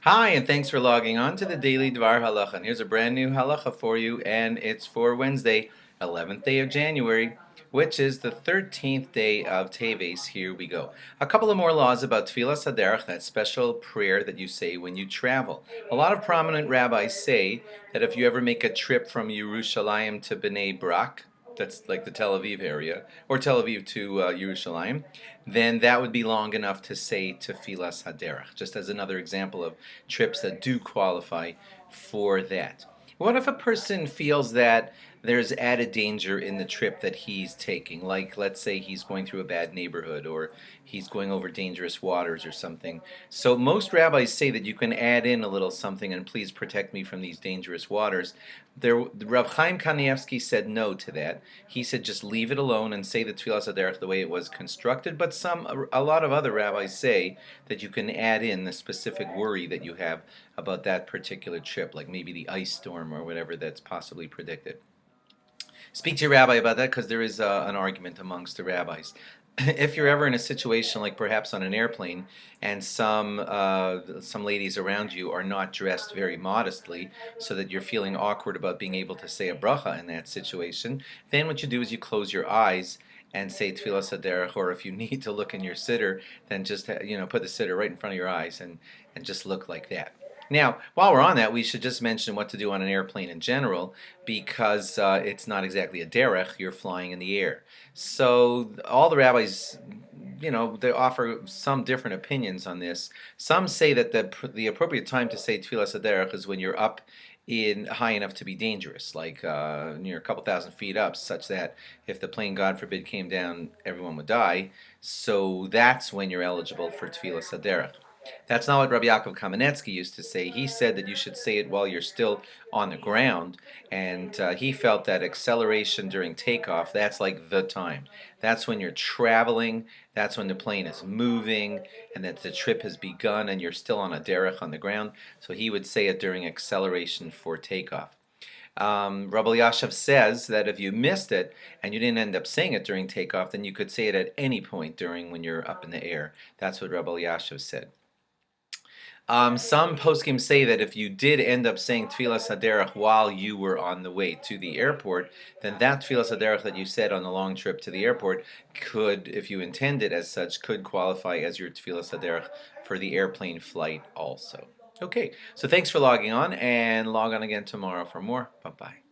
Hi, and thanks for logging on to the Daily DVAR Halacha. And here's a brand new halacha for you, and it's for Wednesday, 11th day of January, which is the 13th day of Teves. Here we go. A couple of more laws about Tefilas Haderech, that special prayer that you say when you travel. A lot of prominent rabbis say that if you ever make a trip from Yerushalayim to Bnei Brak, that's like the Tel Aviv area, or Tel Aviv to Yerushalayim, then that would be long enough to say Tefilas Haderech, just as another example of trips that do qualify for that. What if a person feels that there's added danger in the trip that he's taking? Like, let's say he's going through a bad neighborhood or he's going over dangerous waters or something. So, most rabbis say that you can add in a little something and please protect me from these dangerous waters. Rav Chaim Kanievsky said no to that. He said just leave it alone and say the Tefilas Haderech the way it was constructed. But a lot of other rabbis say that you can add in the specific worry that you have about that particular trip, like maybe the ice storm or whatever that's possibly predicted. Speak to your rabbi about that because there is an argument amongst the rabbis. If you're ever in a situation like perhaps on an airplane and some ladies around you are not dressed very modestly so that you're feeling awkward about being able to say a bracha in that situation, then what you do is you close your eyes and say Tefilas Haderech, or if you need to look in your siddur, then just put the siddur right in front of your eyes and just look like that. Now, while we're on that, we should just mention what to do on an airplane in general, because it's not exactly a derech, you're flying in the air. So all the rabbis, they offer some different opinions on this. Some say that the appropriate time to say Tefilas Haderech is when you're up in high enough to be dangerous, like near a couple thousand feet up, such that if the plane, God forbid, came down, everyone would die. So that's when you're eligible for Tefilas Haderech. That's not what Rabbi Yaakov Kamenetsky used to say. He said that you should say it while you're still on the ground, and he felt that acceleration during takeoff, that's like the time. That's when you're traveling, that's when the plane is moving, and that the trip has begun and you're still on a derech on the ground. So he would say it during acceleration for takeoff. Rabbi Yashav says that if you missed it and you didn't end up saying it during takeoff, then you could say it at any point during when you're up in the air. That's what Rabbi Yashav said. Some poskim say that if you did end up saying Tefilas Haderech while you were on the way to the airport, then that Tefilas Haderech that you said on the long trip to the airport could, if you intend it as such, could qualify as your Tefilas Haderech for the airplane flight also. Okay, so thanks for logging on, and log on again tomorrow for more. Bye-bye.